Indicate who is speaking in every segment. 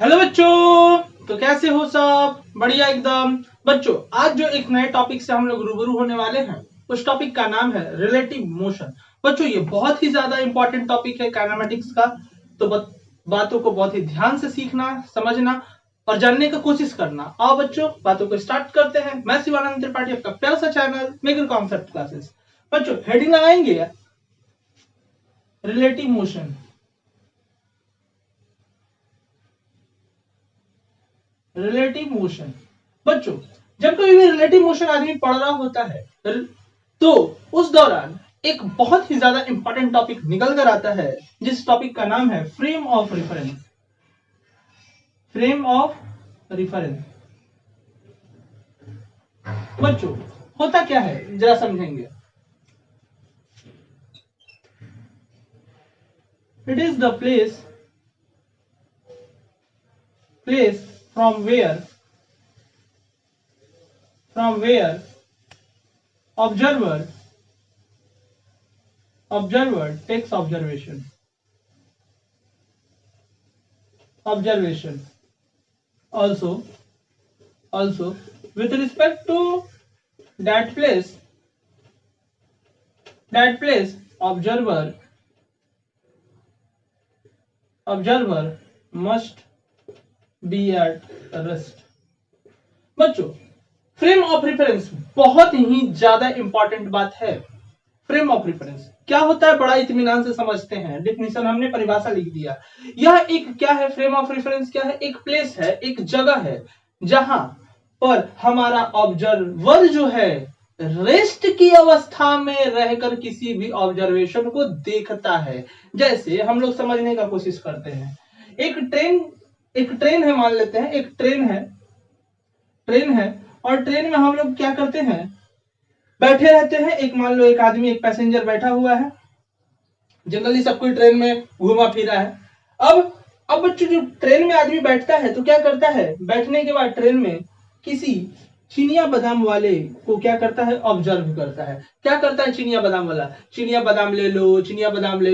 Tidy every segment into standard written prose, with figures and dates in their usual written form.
Speaker 1: Hello बच्चों, तो कैसे हो सब? बढ़िया एकदम। बच्चों, आज जो एक नए टॉपिक से हम लोग रूबरू होने वाले हैं, उस टॉपिक का नाम है रिलेटिव मोशन। बच्चों, ये बहुत ही ज्यादा इंपॉर्टेंट टॉपिक है काइनेमेटिक्स का। तो बातों को बहुत ही ध्यान से सीखना, समझना और जानने की कोशिश करना। आओ बच्चों, बातों को स्टार्ट करते हैं। मैं शिवानंद त्रिपाठी, आपका प्यारा सा चैनल मेगर कॉन्सेप्ट क्लासेस। बच्चों, हेडिंग लगाएंगे रिलेटिव मोशन। Relative motion. बच्चों, जब कोई भी रिलेटिव मोशन आदमी पढ़ रहा होता है तो उस दौरान एक बहुत ही ज्यादा इंपॉर्टेंट टॉपिक निकल कर आता है, जिस टॉपिक का नाम है frame of reference. Frame of reference. बच्चों, होता क्या है जरा समझेंगे। It is the place from where observer takes observation also with respect to that place observer must be at rest। बच्चों, फ्रेम ऑफ रेफरेंस बहुत ही ज्यादा इंपॉर्टेंट बात है। फ्रेम ऑफ रेफरेंस क्या होता है, बड़ा इत्मीनान से समझते हैं। डेफिनेशन हमने परिभाषा लिख दिया। यह एक क्या है, फ्रेम ऑफ रेफरेंस क्या है? एक प्लेस है, एक जगह है जहां पर हमारा ऑब्जर्वर जो है रेस्ट की अवस्था में रहकर किसी भी ऑब्जर्वेशन को देखता है। जैसे हम लोग समझने का कोशिश करते हैं, एक ट्रेन है, मान लेते हैं एक ट्रेन है और ट्रेन में हम लोग क्या करते हैं, बैठे रहते हैं। एक मान लो एक आदमी, एक पैसेंजर बैठा हुआ है। जनरली सब कोई ट्रेन में घूमा फिरा है। अब बच्चों, जो ट्रेन में आदमी बैठता है तो क्या करता है, बैठने के बाद ट्रेन में किसी चिनिया बादाम वाले को क्या करता है, ऑब्जर्व करता है। क्या करता है चिनिया बादाम वाला? चिनिया बादाम ले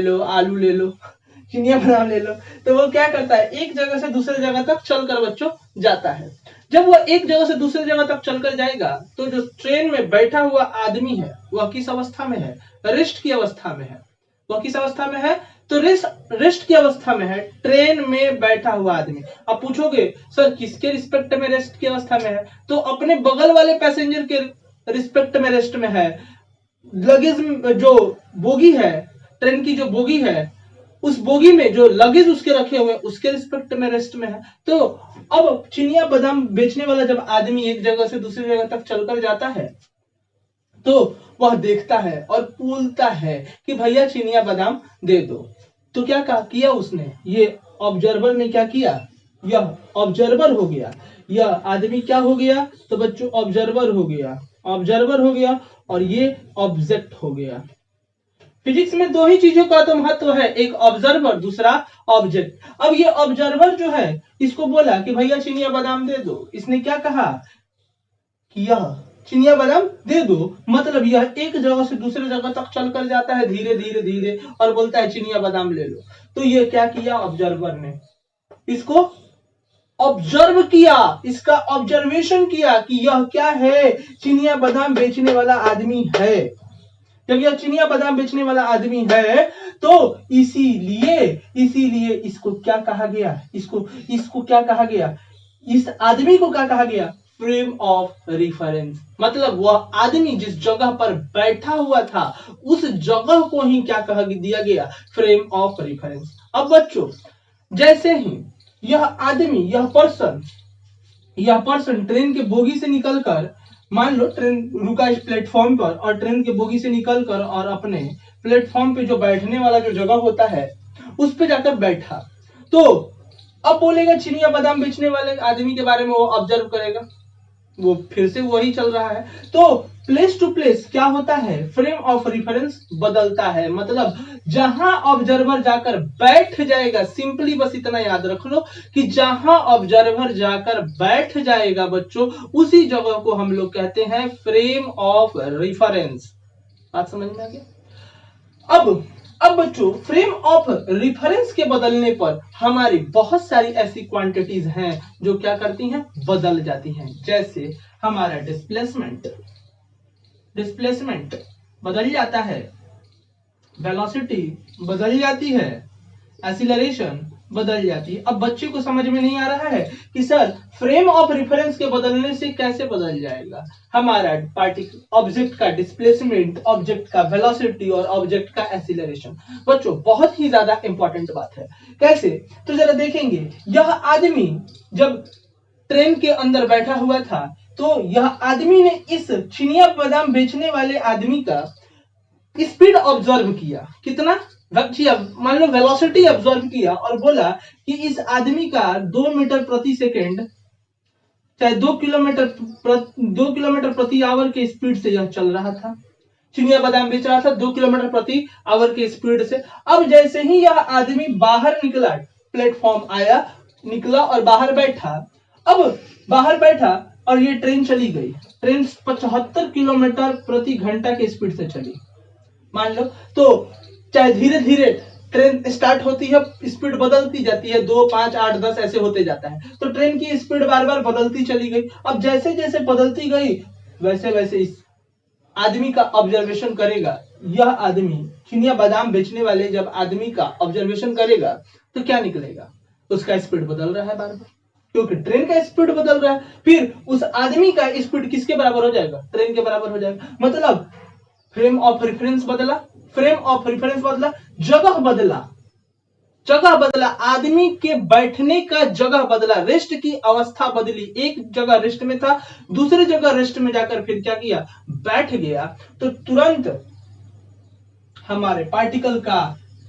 Speaker 1: लो, आलू ले लो, चिनिया बादाम ले लो। तो वो क्या करता है, एक जगह से दूसरे जगह तक चलकर बच्चों जाता है। जब वह एक जगह से दूसरी जगह तक चलकर जाएगा तो जो ट्रेन में बैठा हुआ आदमी है वह किस अवस्था में है? रेस्ट की अवस्था में है। वह किस अवस्था में है? तो रेस्ट की अवस्था में है, ट्रेन में बैठा हुआ आदमी। अब पूछोगे सर किसके रिस्पेक्ट में रेस्ट की अवस्था में है? तो अपने बगल वाले पैसेंजर के रिस्पेक्ट में रेस्ट में है। लगेज जो बोगी है, ट्रेन की जो बोगी है, उस बोगी में जो लगेज उसके रखे हुए उसके रिस्पेक्ट में रेस्ट में है। तो अब चिनिया बादाम बेचने वाला जब आदमी एक जगह से दूसरी जगह तक चलकर जाता है तो वह देखता है और पूछता है कि भैया चिनिया बादाम दे दो। तो क्या किया उसने, ये ऑब्जर्वर ने क्या किया, यह ऑब्जर्वर हो गया। यह आदमी क्या हो गया? तो बच्चों ऑब्जर्वर हो गया और ये ऑब्जेक्ट हो गया। फिजिक्स में दो ही चीजों का तो महत्व है, एक ऑब्जर्वर, दूसरा ऑब्जेक्ट। अब ये ऑब्जर्वर जो है, इसको बोला कि भैया चिनिया बादाम दे दो। इसने क्या कहा कि यह चिनिया बादाम दे दो, मतलब यह एक जगह से दूसरे जगह तक चलकर जाता है धीरे धीरे धीरे और बोलता है चिनिया बादाम ले लो। तो ये क्या किया, ऑब्जर्वर ने इसको ऑब्जर्व किया, इसका ऑब्जर्वेशन किया कि यह क्या है, चिनिया बादाम बेचने वाला आदमी है। जब यह चिनिया बादाम बेचने वाला आदमी है तो इसीलिए इसको क्या कहा गया, इसको क्या कहा गया, इस आदमी को क्या कहा गया, फ्रेम ऑफ रेफरेंस। मतलब वह आदमी जिस जगह पर बैठा हुआ था उस जगह को ही क्या कहा दिया गया, फ्रेम ऑफ रेफरेंस। अब बच्चों, जैसे ही यह आदमी, यह पर्सन ट्रेन के बोगी से निकलकर, मान लो ट्रेन रुका इस प्लेटफॉर्म पर और ट्रेन के बोगी से निकलकर और अपने प्लेटफॉर्म पे जो बैठने वाला जो जगह होता है उस पे जाकर बैठा, तो अब बोलेगा चिनिया बादाम बेचने वाले आदमी के बारे में, वो ऑब्जर्व करेगा, वो फिर से वही चल रहा है। तो प्लेस टू प्लेस क्या होता है, फ्रेम ऑफ रेफरेंस बदलता है। मतलब जहां ऑब्जर्वर जाकर बैठ जाएगा, सिंपली बस इतना याद रख लो कि जहां ऑब्जर्वर जाकर बैठ जाएगा बच्चों, उसी जगह को हम लोग कहते हैं फ्रेम ऑफ रेफरेंस। बात समझ में आ गया? अब अब बच्चों फ्रेम ऑफ रेफरेंस के बदलने पर हमारी बहुत सारी ऐसी क्वांटिटीज हैं जो क्या करती हैं, बदल जाती हैं। जैसे हमारा डिस्प्लेसमेंट बदल जाता है, वेलोसिटी बदल जाती है, एक्सीलरेशन बदल जाती है। अब बच्चे को समझ में नहीं आ रहा है कि सर फ्रेम ऑफ रेफरेंस के बदलने से कैसे बदल जाएगा हमारा पार्टिकल ऑब्जेक्ट का डिस्प्लेसमेंट, ऑब्जेक्ट का वेलोसिटी और ऑब्जेक्ट का एक्सीलरेशन। बच्चों बहुत ही ज्यादा इंपॉर्टेंट बात है। कैसे, तो जरा देखेंगे, यह आदमी जब ट्रेन के अंदर बैठा हुआ था तो यह आदमी ने इस चिनिया बादाम बेचने वाले आदमी का स्पीड ऑब्जर्व किया, कितना, मान लो वेलोसिटी ऑब्जर्व किया और बोला कि इस आदमी का 2 मीटर प्रति सेकेंड चाहे 2 किलोमीटर प्रति आवर के स्पीड से यह चल रहा था। चिनिया बादाम बेच रहा था 2 किलोमीटर प्रति आवर के स्पीड से। अब जैसे ही यह आदमी बाहर निकला, प्लेटफॉर्म आया, निकला और बाहर बैठा, अब बाहर बैठा और ये ट्रेन चली गई। ट्रेन 75 किलोमीटर प्रति घंटा के स्पीड से चली, मान लो। तो चाहे धीरे धीरे ट्रेन स्टार्ट होती है, स्पीड बदलती जाती है, 2, 5, 8, 10 ऐसे होते जाता है। तो ट्रेन की स्पीड बार बार बदलती चली गई। अब जैसे जैसे बदलती गई वैसे वैसे इस आदमी का ऑब्जर्वेशन करेगा, यह आदमी चिनिया बादाम बेचने वाले जब आदमी का ऑब्जर्वेशन करेगा तो क्या निकलेगा, उसका स्पीड बदल रहा है बार बार, क्योंकि ट्रेन का स्पीड बदल रहा है। फिर उस आदमी का स्पीड किसके बराबर हो जाएगा, ट्रेन के बराबर हो जाएगा। मतलब फ्रेम ऑफ रेफरेंस बदला, जगह बदला, आदमी के बैठने का जगह बदला, रेस्ट की अवस्था बदली। एक जगह रेस्ट में था, दूसरी जगह रेस्ट में जाकर फिर क्या किया, बैठ गया। तो तुरंत हमारे पार्टिकल का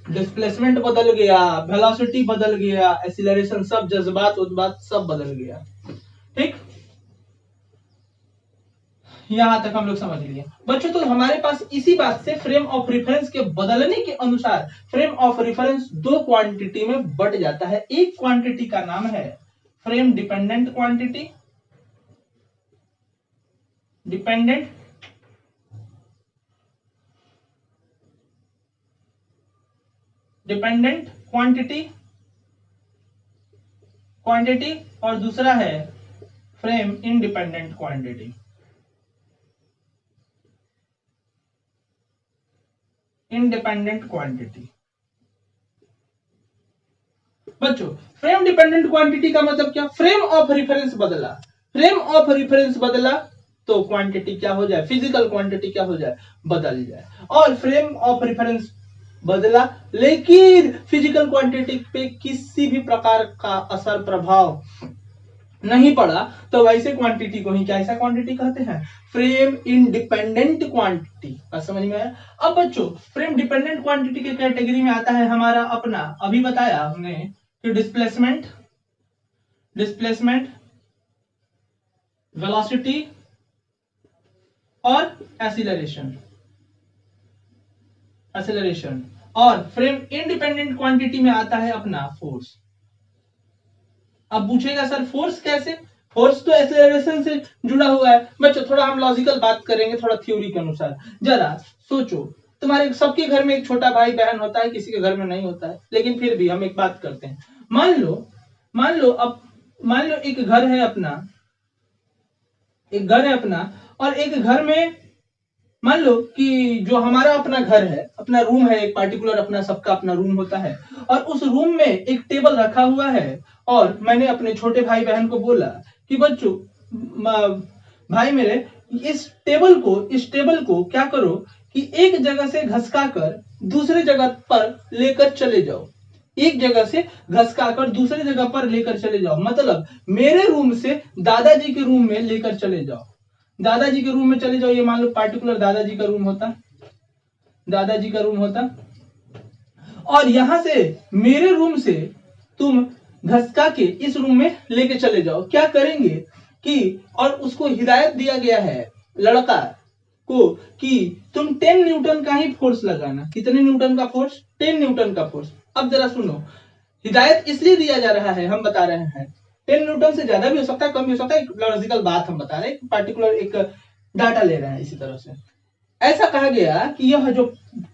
Speaker 1: डिस्प्लेसमेंट बदल गया, वेलोसिटी बदल गया, एक्सीलरेशन, सब जज्बात उज्बात सब बदल गया। ठीक, यहां तक हम लोग समझ लिए बच्चों। तो हमारे पास इसी बात से फ्रेम ऑफ रेफरेंस के बदलने के अनुसार फ्रेम ऑफ रेफरेंस 2 क्वांटिटी में बढ़ जाता है। एक क्वांटिटी का नाम है frame dependent quantity, dependent quantity और दूसरा है फ्रेम इंडिपेंडेंट क्वांटिटी। बच्चों फ्रेम डिपेंडेंट क्वांटिटी का मतलब क्या, फ्रेम ऑफ रेफरेंस बदला तो क्वांटिटी क्या हो जाए, फिजिकल क्वांटिटी क्या हो जाए, बदल जाए। और फ्रेम ऑफ रेफरेंस बदला लेकिन फिजिकल क्वांटिटी पे किसी भी प्रकार का असर प्रभाव नहीं पड़ा, तो वैसे क्वांटिटी को ही कैसा क्वांटिटी कहते हैं, फ्रेम इंडिपेंडेंट क्वांटिटी। समझ में आया। अब बच्चों फ्रेम डिपेंडेंट क्वांटिटी के कैटेगरी में आता है हमारा अपना, अभी बताया हमने कि डिस्प्लेसमेंट, वेलोसिटी और एक्सीलरेशन। और फ्रेम इंडिपेंडेंट क्वांटिटी में आता है अपना फोर्स। अब पूछेगा सर फोर्स कैसे, फोर्स तो एक्सेलरेशन से जुड़ा हुआ है। बच्चों थोड़ा हम लॉजिकल बात करेंगे, थोड़ा थ्योरी के अनुसार। जरा सोचो, तुम्हारे सबके घर में एक छोटा भाई बहन होता है, किसी के घर में नहीं होता है, लेकिन फिर भी हम एक बात करते हैं। मान लो एक घर है अपना, और एक घर में मान लो कि जो हमारा अपना घर है, अपना रूम है, एक पार्टिकुलर अपना सबका अपना रूम होता है, और उस रूम में एक टेबल रखा हुआ है। और मैंने अपने छोटे भाई बहन को बोला कि बच्चों, भाई मेरे, इस टेबल को क्या करो कि एक जगह से घसकाकर दूसरी जगह पर लेकर चले जाओ, एक जगह से घसकाकर दूसरी जगह पर लेकर चले जाओ। मतलब मेरे रूम से दादाजी के रूम में लेकर चले जाओ, दादाजी के रूम में चले जाओ। ये मान लो पार्टिकुलर दादाजी का रूम होता, और यहां से मेरे रूम से तुम घसका के इस रूम में लेके चले जाओ। क्या करेंगे कि, और उसको हिदायत दिया गया है लड़का को कि तुम 10 न्यूटन का ही फोर्स लगाना। कितने न्यूटन का फोर्स, 10 न्यूटन का फोर्स। अब जरा सुनो, हिदायत इसलिए दिया जा रहा है, हम बता रहे हैं 10 न्यूटन से ज्यादा भी हो सकता है, कम भी हो सकता है, एक लॉजिकल बात हम बता रहे हैं, पार्टिकुलर एक डाटा ले रहे हैं। इसी तरह से ऐसा कहा गया कि यह जो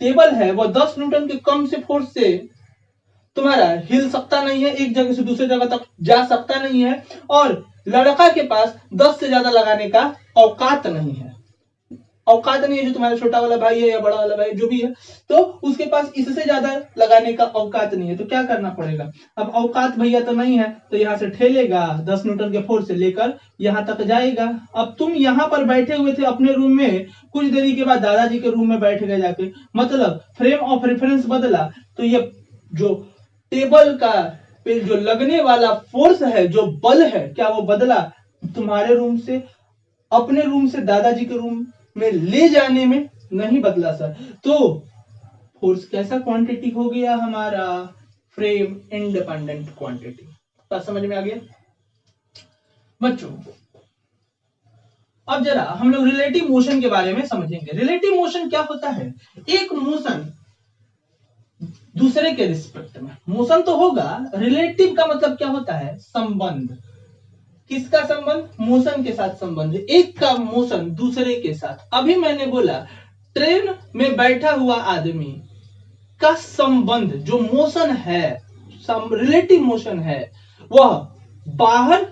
Speaker 1: टेबल है वह 10 न्यूटन के कम से फोर्स से तुम्हारा हिल सकता नहीं है, एक जगह से दूसरी जगह तक जा सकता नहीं है, और लड़का के पास 10 से ज्यादा लगाने का औकात नहीं है। औकात नहीं है, जो तुम्हारा छोटा वाला भाई है या बड़ा वाला भाई जो भी है, तो उसके पास इससे ज्यादा लगाने का औकात नहीं है। तो क्या करना पड़ेगा? अब औकात भैया तो नहीं है, तो यहां से ठेलेगा, 10 न्यूटन के फोर्स से लेकर यहां तक जाएगा। अब तुम यहां पर बैठे हुए थे अपने रूम में, कुछ देरी के बाद दादाजी के रूम में बैठ गए जाके, मतलब फ्रेम ऑफ रेफरेंस बदला, तो ये जो टेबल का पे जो लगने वाला फोर्स है, जो बल है, क्या वो बदला? तुम्हारे रूम से अपने रूम से दादाजी के रूम में ले जाने में नहीं बदला सर। तो फोर्स कैसा क्वांटिटी हो गया हमारा? Frame independent quantity. बात समझ में आ गया बच्चों? अब जरा हम लोग रिलेटिव मोशन के बारे में समझेंगे। रिलेटिव मोशन क्या होता है? एक मोशन दूसरे के रिस्पेक्ट में। मोशन तो होगा, रिलेटिव का मतलब क्या होता है? संबंध। किसका संबंध? मोशन के साथ संबंध। एक का मोशन दूसरे के साथ। अभी मैंने बोला ट्रेन में बैठा हुआ आदमी का संबंध, जो मोशन है, रिलेटिव मोशन है, वह बाहर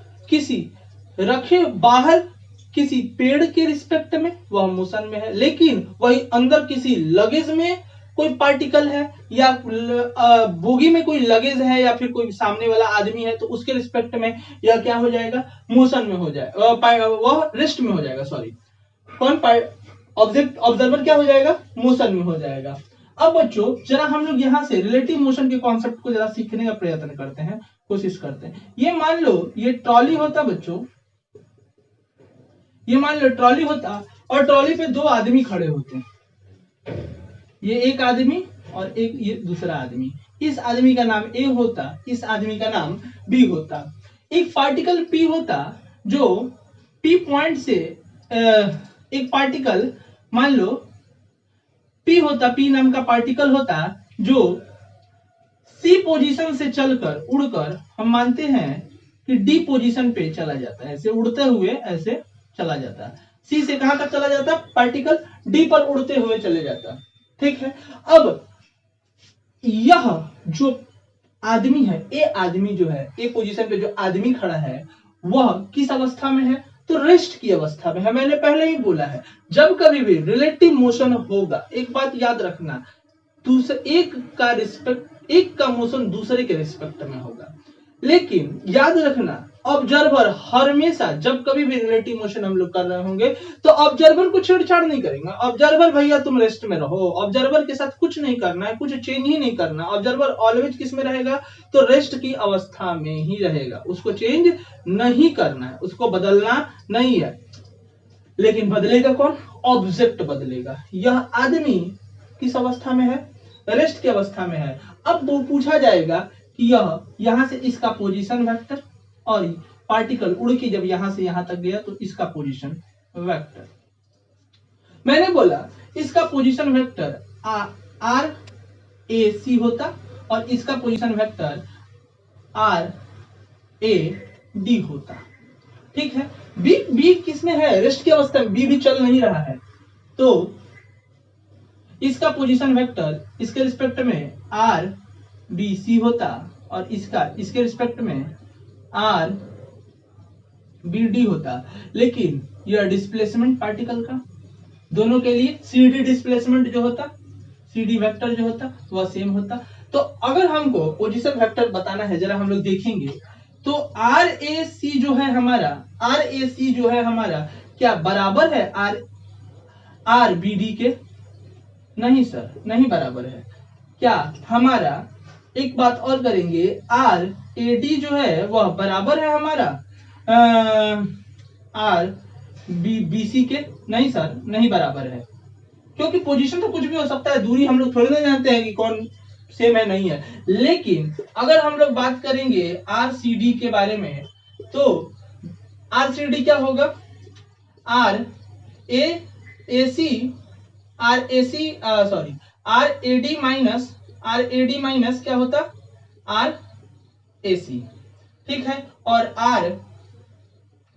Speaker 1: किसी पेड़ के रिस्पेक्ट में वह मोशन में है, लेकिन वही अंदर किसी लगेज में कोई पार्टिकल है, या बोगी में कोई लगेज है, या फिर कोई सामने वाला आदमी है, तो उसके रिस्पेक्ट में यह क्या हो जाएगा? मोशन में हो जाएगा, वह रेस्ट में हो जाएगा। सॉरी, कौन ऑब्जर्वर क्या हो जाएगा? मोशन में हो जाएगा। अब बच्चों जरा हम लोग यहां से रिलेटिव मोशन के कॉन्सेप्ट को जरा सीखने का प्रयत्न करते हैं, कोशिश करते हैं। ये मान लो ये ट्रॉली होता बच्चों, ये मान लो ट्रॉली होता, और ट्रॉली पे दो आदमी खड़े होते हैं, ये एक आदमी और एक ये दूसरा आदमी। इस आदमी का नाम ए होता, इस आदमी का नाम बी होता। एक पार्टिकल पी होता, जो पी पॉइंट से एक पार्टिकल, मान लो पी होता, पी नाम का पार्टिकल होता, जो सी पोजीशन से चलकर उड़कर हम मानते हैं कि डी पोजीशन पे चला जाता है। ऐसे उड़ते हुए ऐसे चला जाता है। सी से कहां तक चला जाता? पार्टिकल डी पर उड़ते हुए चले जाता। ठीक है। अब यह जो आदमी है, ए आदमी जो है, ए पोजीशन पे जो आदमी खड़ा है, वह किस अवस्था में है? तो रेस्ट की अवस्था में है। मैंने पहले ही बोला है, जब कभी भी रिलेटिव मोशन होगा, एक बात याद रखना, एक का मोशन दूसरे के रिस्पेक्ट में होगा। लेकिन याद रखना, ऑब्जर्वर हमेशा जब कभी भी रिलेटिव मोशन हम लोग कर रहे होंगे, तो ऑब्जर्वर को छेड़छाड़ नहीं करेंगे। ऑब्जर्वर भैया तुम रेस्ट में रहो, ऑब्जर्वर के साथ कुछ नहीं करना है, कुछ चेंज ही नहीं करना। ऑब्जर्वर ऑलवेज किस में रहेगा? तो रेस्ट की अवस्था में ही रहेगा। उसको चेंज नहीं करना है, उसको बदलना नहीं है। लेकिन बदलेगा कौन? ऑब्जेक्ट बदलेगा। यह आदमी किस अवस्था में है? रेस्ट की अवस्था में है। अब वो पूछा जाएगा कि यह यहां से इसका पोजीशन वेक्टर, और पार्टिकल उड़ के जब यहां से यहां तक गया तो इसका पोजीशन वेक्टर। मैंने बोला इसका position vector r a c होता, और इसका position vector r a d होता। ठीक है। बी बी किसमें है? रेस्ट की अवस्था में। बी भी चल नहीं रहा है, तो इसका पोजीशन वेक्टर इसके रिस्पेक्ट में आर बी सी होता, और इसके रिस्पेक्ट में आर बी डी होता। लेकिन यह डिस्प्लेसमेंट पार्टिकल का दोनों के लिए सी डी डिस्प्लेसमेंट जो होता, सी डी वेक्टर जो होता, वह सेम होता। तो अगर हमको पोजीशन वेक्टर बताना है, जरा हम लोग देखेंगे, तो आर ए सी जो है हमारा, आर ए सी जो है हमारा, क्या बराबर है आर बी डी के? नहीं सर, नहीं बराबर है। क्या हमारा, एक बात और करेंगे, आर ए डी जो है वह बराबर है हमारा आर बी सी के? नहीं सर, नहीं बराबर है, क्योंकि पोजीशन तो कुछ भी हो सकता है, दूरी हम लोग थोड़ी ना जानते हैं कि कौन सेम है नहीं है। लेकिन अगर हम लोग बात करेंगे आर सी डी के बारे में, तो आर सी डी क्या होगा? R a c, r a c sorry r a d minus क्या होता? R a c. ठीक है। और आर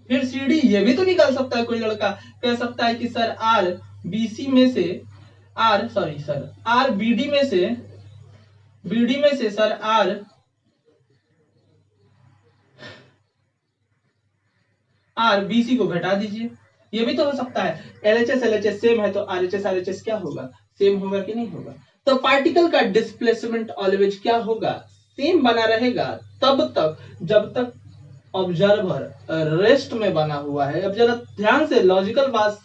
Speaker 1: फिर सी डी, ये भी तो निकाल सकता है कोई लड़का, कह सकता है कि सर आर बीसी में से r sorry sir r BD में से सर आर बीसी को घटा दीजिए। ये भी तो हो सकता है, एलएचएस एलएचएस सेम है तो आरएचएस आरएचएस क्या होगा, सेम होगा कि नहीं होगा। तो पार्टिकल का डिस्प्लेसमेंट ऑलवेज क्या होगा, सेम बना रहेगा तब तक जब तक ऑब्जर्वर रेस्ट में बना हुआ है। अब जरा ध्यान से लॉजिकल बात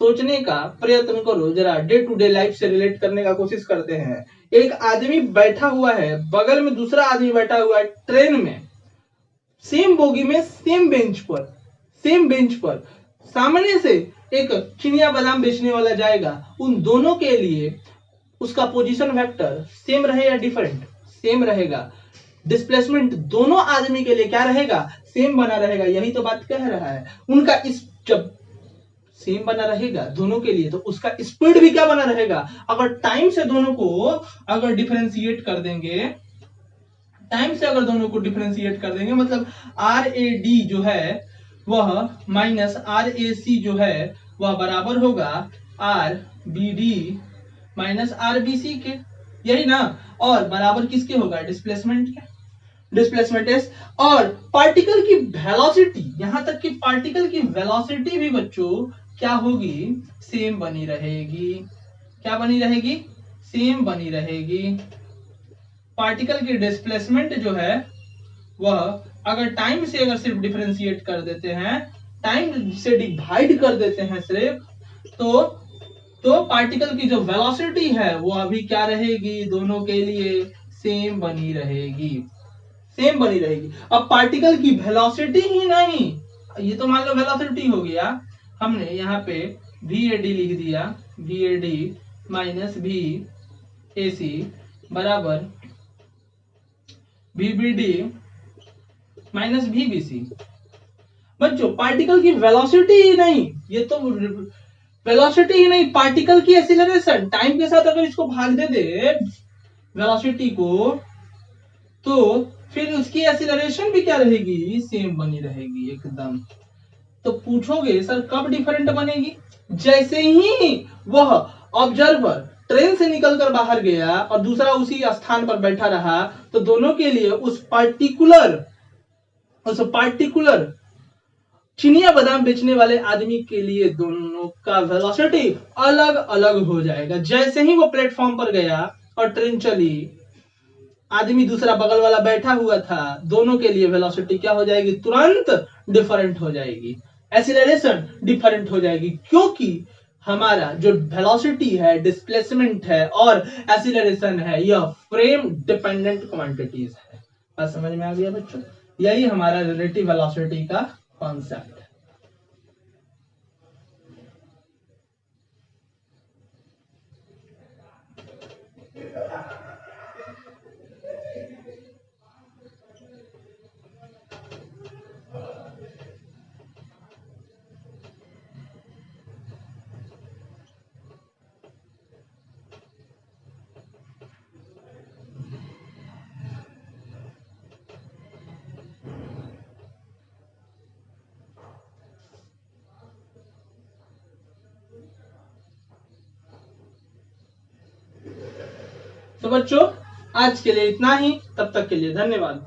Speaker 1: सोचने का प्रयत्न करो, जरा डे टू डे लाइफ से रिलेट करने का कोशिश करते हैं। एक आदमी बैठा हुआ है, बगल में दूसरा आदमी बैठा हुआ है ट्रेन में, सेम बोगी में, सेम बेंच पर सामने से एक चिनिया बादाम बेचने वाला जाएगा। उन दोनों के लिए उसका पोजीशन वेक्टर सेम रहे या डिफरेंट, सेम रहेगा। डिस्प्लेसमेंट दोनों आदमी के लिए क्या रहेगा, सेम बना रहेगा। यही तो बात कह रहा है। उनका इस जब सेम बना रहेगा दोनों के लिए तो उसका स्पीड भी क्या बना रहेगा। अगर टाइम से दोनों को अगर डिफरेंशिएट कर देंगे, मतलब आर ए डी जो है वह माइनस आर ए सी जो है वह बराबर होगा r b d minus r b c के, यही ना। और बराबर किसके होगा, डिस्प्लेसमेंट के, डिस्प्लेसमेंट एस। और पार्टिकल की वेलोसिटी, यहां तक कि पार्टिकल की वेलोसिटी भी बच्चों क्या होगी, सेम बनी रहेगी। क्या बनी रहेगी, सेम बनी रहेगी। पार्टिकल की डिस्प्लेसमेंट जो है वह अगर टाइम से अगर सिर्फ डिफरेंशिएट कर देते हैं, टाइम से डिवाइड कर देते हैं सिर्फ, तो पार्टिकल की जो वेलोसिटी है वो अभी क्या रहेगी, दोनों के लिए सेम बनी रहेगी, सेम बनी रहेगी। अब पार्टिकल की वेलोसिटी ही नहीं, ये तो मान लो वेलोसिटी हो गया, हमने यहाँ पे VAD लिख दिया, VAD माइनस VAC बराबर VBD माइनस VBC। बच्चों पार्टिकल की वेलोसिटी ही नहीं, ये तो वेलोसिटी ही नहीं, पार्टिकल की एक्सीलरेशन, टाइम के साथ अगर इसको भाग दे वेलोसिटी को, तो फिर उसकी एक्सीलरेशन भी क्या रहेगी, सेम बनी रहेगी एकदम। तो पूछोगे सर कब डिफरेंट बनेगी, जैसे ही वह ऑब्जर्वर ट्रेन से निकलकर बाहर गया और दूसरा उसी स्थान पर बैठा रहा, तो दोनों के लिए उस पार्टिकुलर चिनिया बादाम बेचने वाले आदमी के लिए दोनों का वेलोसिटी अलग अलग हो जाएगा। जैसे ही वो प्लेटफॉर्म पर गया और ट्रेन चली, आदमी दूसरा बगल वाला बैठा हुआ था, दोनों के लिए वेलोसिटी क्या हो जाएगी, तुरंत डिफरेंट हो जाएगी, एक्सीलरेशन डिफरेंट हो जाएगी, क्योंकि हमारा जो वेलोसिटी है, डिस्प्लेसमेंट है और एक्सीलरेशन है, यह फ्रेम डिपेंडेंट क्वांटिटीज है। बात समझ में आ गया बच्चों, यही हमारा रिलेटिव वेलोसिटी का कॉन्सेप्ट है। तो बच्चों आज के लिए इतना ही, तब तक के लिए धन्यवाद।